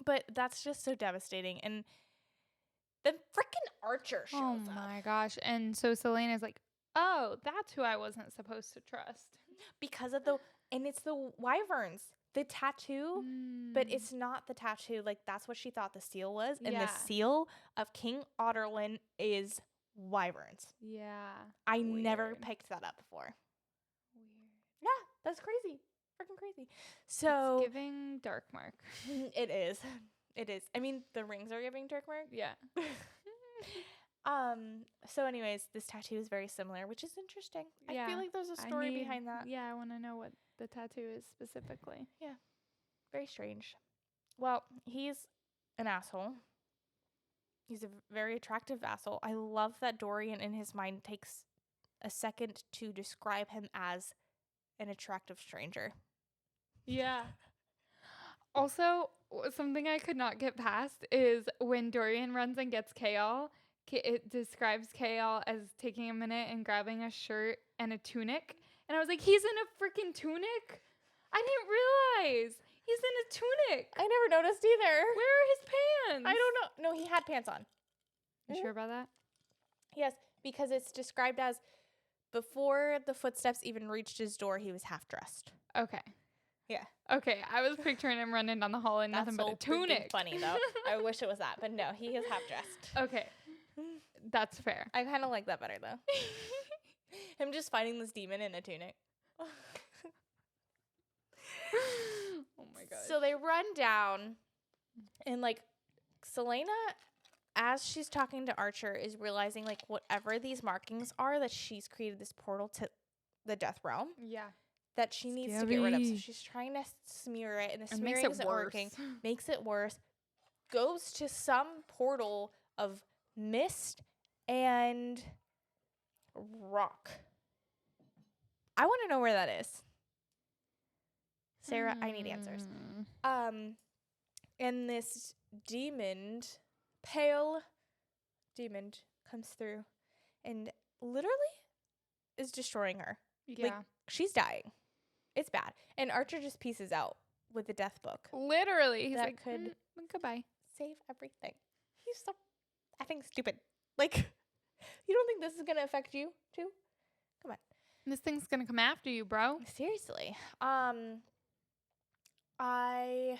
But that's just so devastating. And the freaking archer shows up. Oh my gosh. And so Selena's like, oh, that's who I wasn't supposed to trust. Because of it's the wyverns. The tattoo, but it's not the tattoo. That's what she thought the seal was. And the seal of King Otterlin is wyverns. Yeah. I never picked that up before. Weird. Yeah, that's crazy. Freaking crazy. So it's giving Darkmark. It is. It is. I mean, the rings are giving Darkmark. Yeah. So anyways, this tattoo is very similar, which is interesting. Yeah. I feel like there's a story behind that. Yeah, I want to know what the tattoo is specifically. Yeah. Very strange. Well, he's an asshole. He's a very attractive asshole. I love that Dorian in his mind takes a second to describe him as an attractive stranger. Yeah. Also, something I could not get past is when Dorian runs and gets Kaol, it describes Kaol as taking a minute and grabbing a shirt and a tunic. And I was like, he's in a freaking tunic? I didn't realize. He's in a tunic. I never noticed either. Where are his pants? I don't know. No, he had pants on. You sure about that? Yes, because it's described as before the footsteps even reached his door, he was half dressed. Okay. Yeah. Okay, I was picturing him running down the hall in nothing but a tunic. Funny though. I wish it was that, but no, he is half dressed. Okay, that's fair. I kind of like that better though. Him just fighting this demon in a tunic. Oh my god. So they run down, and like Selena, as she's talking to Archer, is realizing like whatever these markings are, that she's created this portal to the death realm. Yeah. That she needs to get rid of. So Scary. she's trying to smear it, and the It smearing makes it isn't worse. working. Makes it worse. Goes to some portal of mist and rock. I want to know where that is. Sarah, I need answers. And this demon, pale demon, comes through and literally is destroying her. Yeah. Like, she's dying. It's bad. And Archer just pieces out with the death book. Literally. He's That like, could goodbye. save everything. He's so effing stupid. Like, you don't think this is going to affect you, too? Come on. This thing's going to come after you, bro. Seriously. I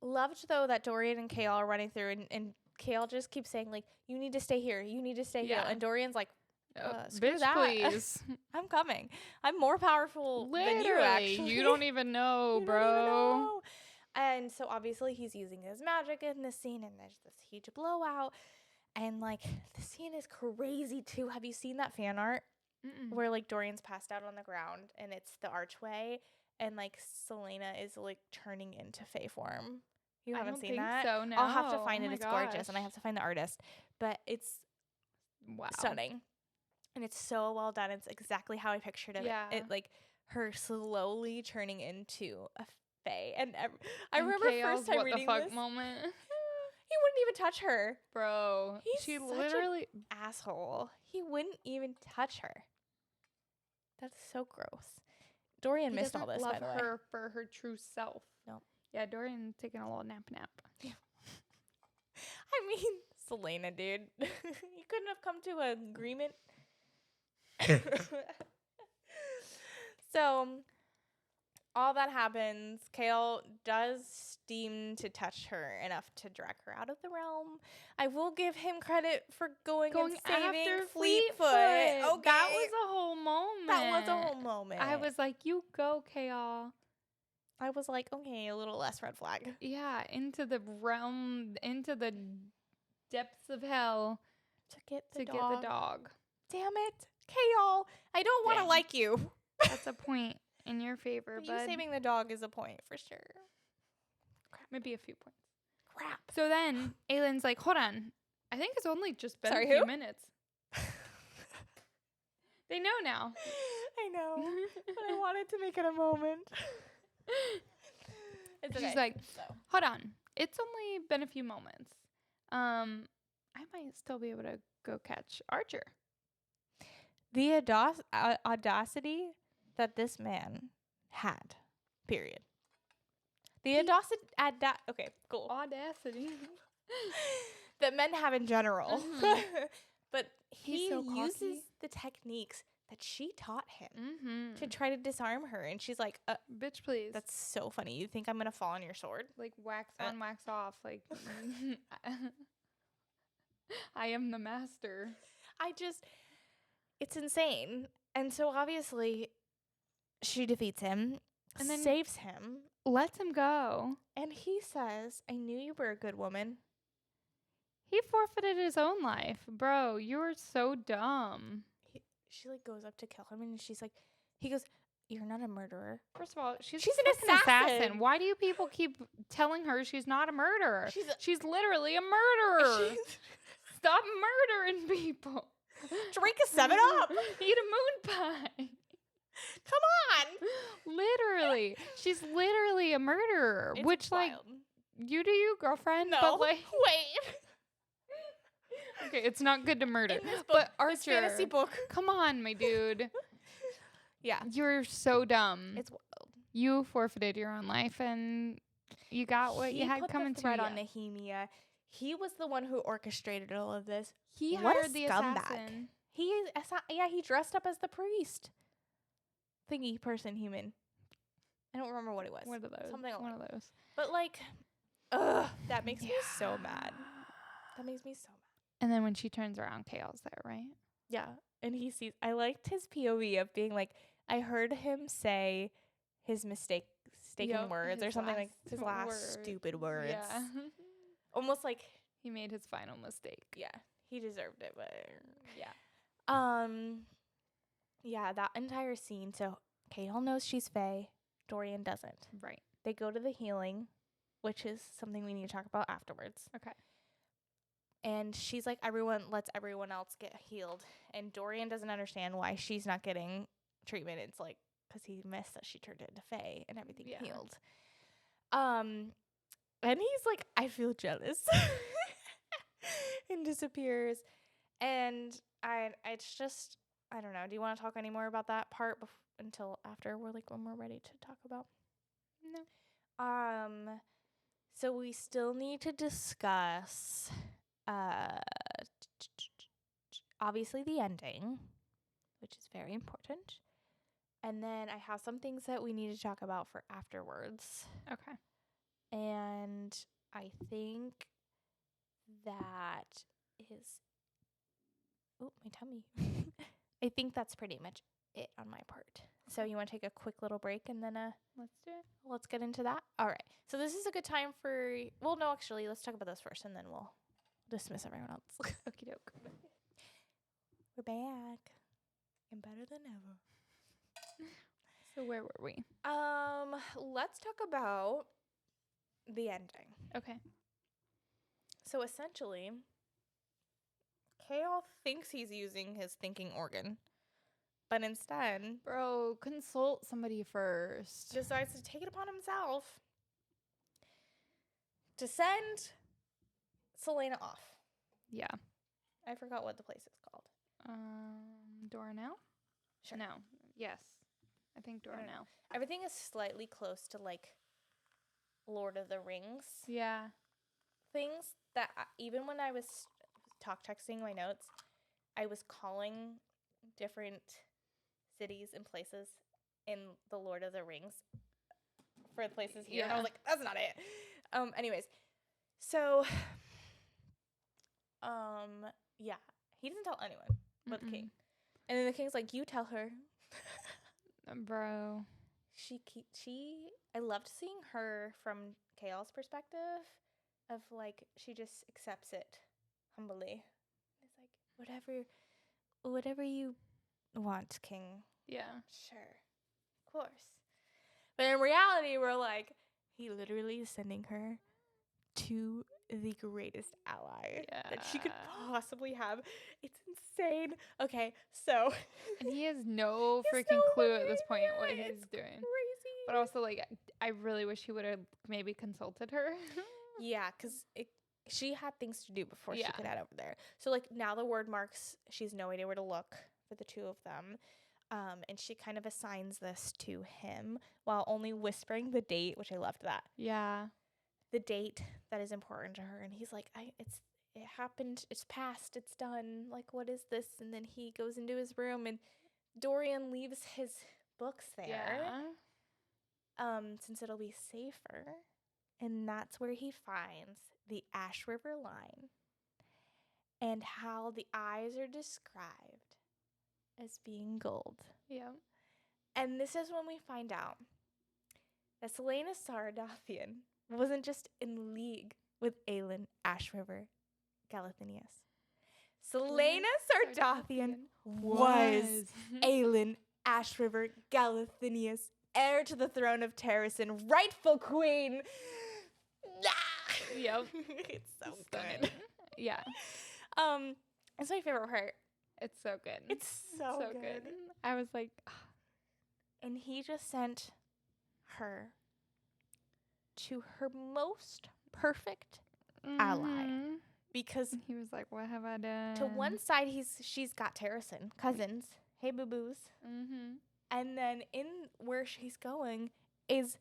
loved, though, that Dorian and Kale are running through, and Kale just keeps saying, like, you need to stay here. You need to stay here. Yeah. And Dorian's like, screw Bitch, that. please. I'm coming. I'm more powerful than you, actually. You don't even know, You bro. don't even know. And so, obviously, he's using his magic in this scene, and there's this huge blowout. And, like, the scene is crazy, too. Have you seen that fan art? Where, like, Dorian's passed out on the ground, and it's the archway, and, like, Selena is, like, turning into Fae form. You I haven't don't seen think that? so, no. I'll have to find Oh it. my It's gorgeous, gosh. and I have to find the artist. But it's Wow. stunning. And it's so well done. It's exactly how I pictured it. Yeah. It, like, her slowly turning into a Fae. And I And remember Kale's first time what reading the fuck this. moment. He wouldn't even touch her. Bro. He's She such a literally asshole. He wouldn't even touch her. That's so gross. Dorian missed all this, by the way. love her for her true self. No. Yeah, Dorian taking a little nap. I mean, Selena, dude. You couldn't have come to an agreement. So, all that happens. Kale does seem to touch her enough to drag her out of the realm. I will give him credit for going and saving after Fleetfoot. Okay. Okay. That was a whole moment. That was a whole moment. I was like, you go, Kale. I was like, okay, a little less red flag. Yeah, into the realm, into the depths of hell To get the to dog. get the dog. Damn it. Kale, I don't want to Dang. like you. That's a point in your favor, But but you saving the dog is a point for sure. maybe a few points. Crap. So then Aylin's like, hold on. I think it's only just been Sorry, a few who? minutes. They know now. I know. But I wanted to make it a moment. It's okay. She's like, So. hold on. It's only been a few moments. I might still be able to go catch Archer. The audacity that this man had, period. The audacity, okay, cool. Audacity. That men have in general. Mhm. But He's he so cocky. uses the techniques that she taught him Mm-hmm. to try to disarm her. And she's like, Bitch, please. that's so funny. You think I'm going to fall on your sword? like wax on, wax off. Like, I am the master. It's insane. And so obviously she defeats him And then- saves him. Lets him go. And he says, I knew you were a good woman. He forfeited his own life. Bro, you're so dumb. She like goes up to kill him and he goes, you're not a murderer. First of all, she's an a freaking assassin. Why do you people keep telling her she's not a murderer? She's literally a murderer. Stop murdering people. Drink a 7-Up. Eat a moon pie. Come on. Literally. She's literally a murderer. It's which, like, wild. you do you, girlfriend. No. But, like, Wait. okay, it's not good to murder. In this book, But this Archer, fantasy book. come on, my dude. Yeah. You're so dumb. It's wild. You forfeited your own life, and you got what you had coming to threat you. on Nehemia. He was the one who orchestrated all of this. He What a hired the scumbag. assassin. He dressed up as the priest. Thingy person human. I don't remember what it was. What are those? Something One like of those. But like, ugh, that makes me so mad. That makes me so mad. And then when she turns around, Kale's there, right? Yeah. And he sees, I liked his POV of being like, I heard him say his mistaken words or something like his last stupid words. Yeah. Almost like He made his final mistake. yeah, he deserved it, but Yeah. yeah, that entire scene. So Kale knows she's Fae. Dorian doesn't. Right. They go to the healing, which is something we need to talk about afterwards. Okay. And she's like, lets everyone else get healed. And Dorian doesn't understand why she's not getting treatment. It's like, because he missed that she turned into Fae and everything healed. And he's like, I feel jealous. And disappears. And it's just, I don't know. Do you want to talk any more about that part until after when we're ready to talk about? No. So we still need to discuss obviously the ending, which is very important. And then I have some things that we need to talk about for afterwards. Okay. And I think that is my tummy. I think that's pretty much it on my part. So you want to take a quick little break and then let's do it. Let's get into that. All right. So this is a good time for no, actually, let's talk about this first and then we'll dismiss everyone else. Okie doke. We're back and better than ever. So where were we? Let's talk about the ending. Okay. So essentially, Kale thinks he's using his thinking organ, but instead, bro, consult somebody first. Decides to take it upon himself to send Selena off. Yeah. I forgot what the place is called. Dornell? Sure. No. Yes. I think Dornell. Everything is slightly close to like Lord of the Rings. Yeah. Things that even when I was texting my notes, I was calling different cities and places in the Lord of the Rings for the places here. And I was like, that's not it. Anyways, so yeah, he doesn't tell anyone but the king. And then the king's like, you tell her. Bro. I loved seeing her from Kale's perspective of like, she just accepts it humbly. It's like, whatever you want, king. Yeah. Sure. Of course. But in reality, we're like, he literally is sending her to the greatest ally that she could possibly have. It's insane. Okay, so. And he has no freaking clue at this point what he's doing. Crazy. But also, like, I really wish he would have maybe consulted her. Yeah, because she had things to do before she could head over there. So, like, now the word marks, she's no idea where to look for the two of them. And she kind of assigns this to him while only whispering the date, which I loved that. Yeah. The date that is important to her. And he's like, it happened. It's past. It's done. Like, what is this? And then he goes into his room and Dorian leaves his books there. Yeah. Since it'll be safer. And that's where he finds the Ash River line and how the eyes are described as being gold. Yeah. And this is when we find out that Selena Saradathian wasn't just in league with Aelin Ash River Galathinius. Selena Saradathian was Aelin Ash River Galathinius, heir to the throne of Terrace and rightful queen. Yep. It's so good. Yeah. It's my favorite part. It's so good. It's so good. I was like, and he just sent her to her most perfect ally because he was like, what have I done? To one side, she's got Terracin cousins. Hey, boo-boos. And then in where she's going is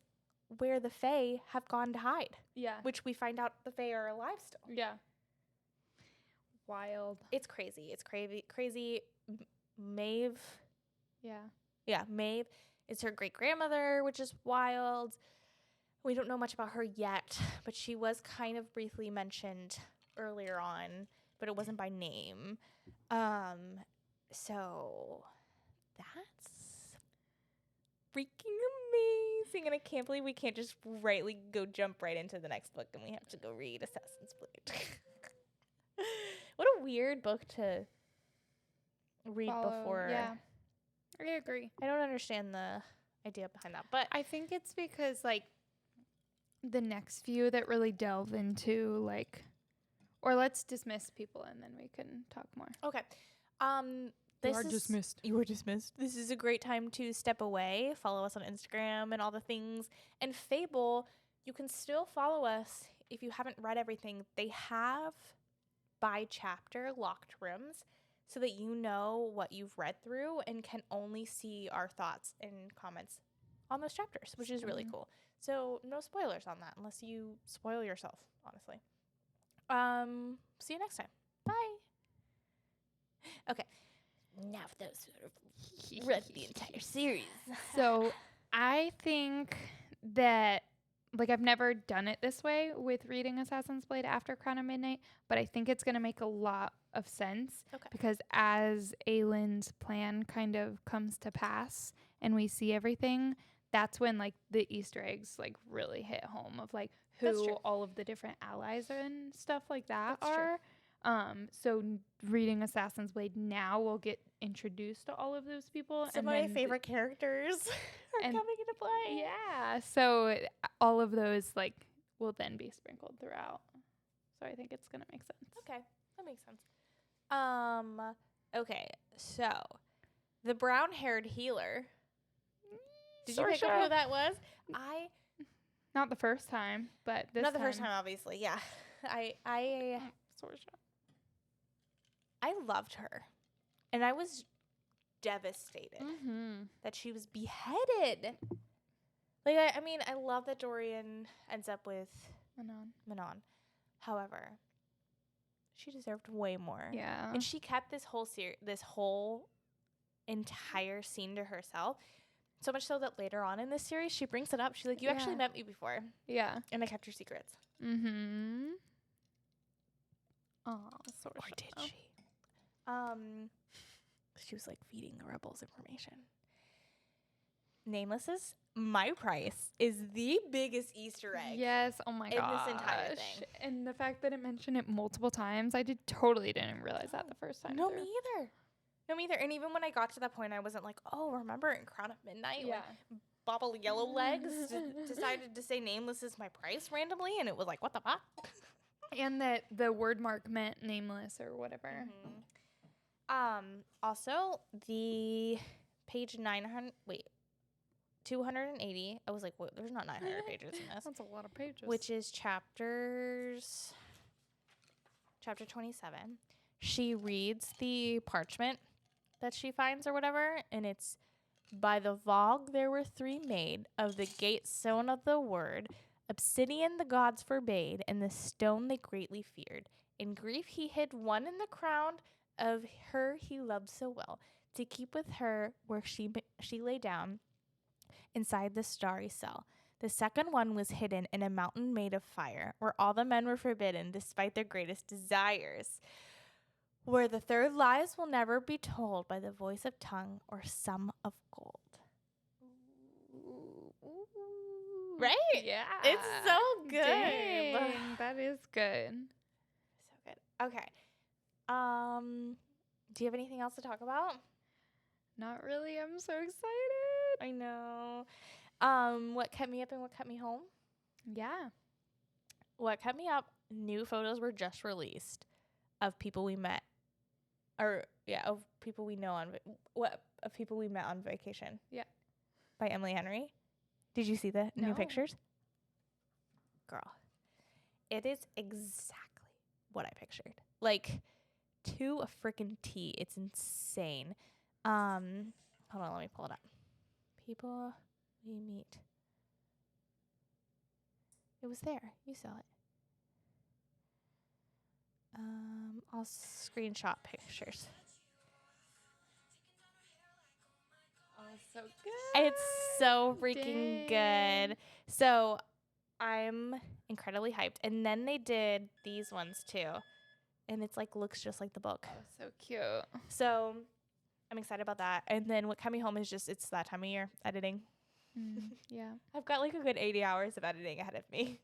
where the Fae have gone to hide. Yeah. Which we find out the Fae are alive still. Yeah. Wild. It's crazy. It's crazy. Maeve. Yeah. Yeah, Maeve is her great grandmother, which is wild. We don't know much about her yet, but she was kind of briefly mentioned earlier on, but it wasn't by name. So that's freaking amazing, and I can't believe we can't just jump right into the next book, and we have to go read Assassin's Blade. What a weird book to read before. Yeah, I agree. I don't understand the idea behind that, but I think it's because like the next few that really delve into like, or let's dismiss people and then we can talk more. okay. You are dismissed. You are dismissed. This is a great time to step away. Follow us on Instagram and all the things. And Fable, you can still follow us if you haven't read everything. They have by chapter locked rooms so that you know what you've read through and can only see our thoughts and comments on those chapters, which is really cool. So no spoilers on that unless you spoil yourself, honestly. See you next time. Bye. Okay. Now for those who have read the entire series. So I think that, like, I've never done it this way with reading Assassin's Blade after Crown of Midnight, but I think it's going to make a lot of sense. Okay. Because as Aylin's plan kind of comes to pass and we see everything, that's when, like, the Easter eggs, like, really hit home of, like, who all of the different allies and stuff like that are. So reading Assassin's Blade now will get introduced to all of those people. Some of my favorite characters are coming into play. Yeah. So all of those like will then be sprinkled throughout. So I think it's gonna make sense. Okay, that makes sense. Okay, so the brown-haired healer. Did you pick up who that was? Not the first time, but this not the first time, obviously. Yeah, I loved her, and I was devastated that she was beheaded. Like, I mean, I love that Dorian ends up with Manon. However, she deserved way more. Yeah, and she kept this whole entire scene to herself. So much so that later on in this series, she brings it up. She's like, "You actually met me before." Yeah, and I kept your secrets. Oh, or did she? She was like feeding the rebels information. Nameless's My Price is the biggest Easter egg. Yes, oh my gosh. In this entire thing. And the fact that it mentioned it multiple times, I totally didn't realize that the first time. No, me either. And even when I got to that point, I wasn't like, oh, remember in Crown of Midnight when Bobble Yellowlegs decided to say Nameless is my price randomly, and it was like, what the fuck? And that the word mark meant nameless or whatever. Also, the page 280. I was like, what? There's not 900 pages in this. That's a lot of pages. Which is chapter 27. She reads the parchment that she finds or whatever, and it's, by the Vogue there were 3 made, of the gate stone of the word, obsidian the gods forbade, and the stone they greatly feared. In grief he hid one in the crown of her he loved so well, to keep with her where she lay down inside the starry cell. The second one was hidden in a mountain made of fire, where all the men were forbidden despite their greatest desires. Where the third lies will never be told by the voice of tongue or sum of gold. Right? Yeah. It's so good. Dang, that is good. So good. Okay. Do you have anything else to talk about? Not really. I'm so excited. I know. What kept me up and what kept me home? Yeah. What kept me up, new photos were just released of people we met. Of people we know of people we met on vacation. Yeah. By Emily Henry. Did you see the new pictures? Girl, it is exactly what I pictured. Like, to a freaking T. It's insane. Hold on, let me pull it up. People we meet. It was there. You saw it. I'll screenshot pictures. so good. It's so freaking Dang. good. So I'm incredibly hyped. And then they did these ones too. And it's like looks just like the book. Oh, so cute. So I'm excited about that. And then what coming home is just it's that time of year, editing. Yeah. I've got like a good 80 hours of editing ahead of me.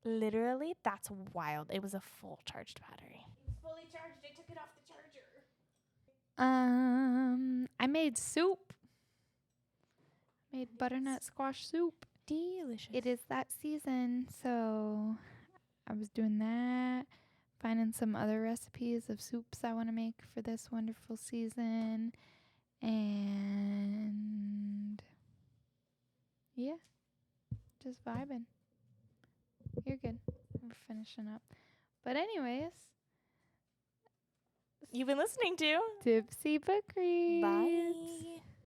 Literally, that's wild. It was a full charged battery. It was fully charged. I took it off the charger. I made soup. Made butternut squash soup. Delicious. It is that season, so I was doing that, finding some other recipes of soups I want to make for this wonderful season, and yeah, just vibing. You're good. We're finishing up. But anyways, You've been listening to Tipsy Book Reads. Bye.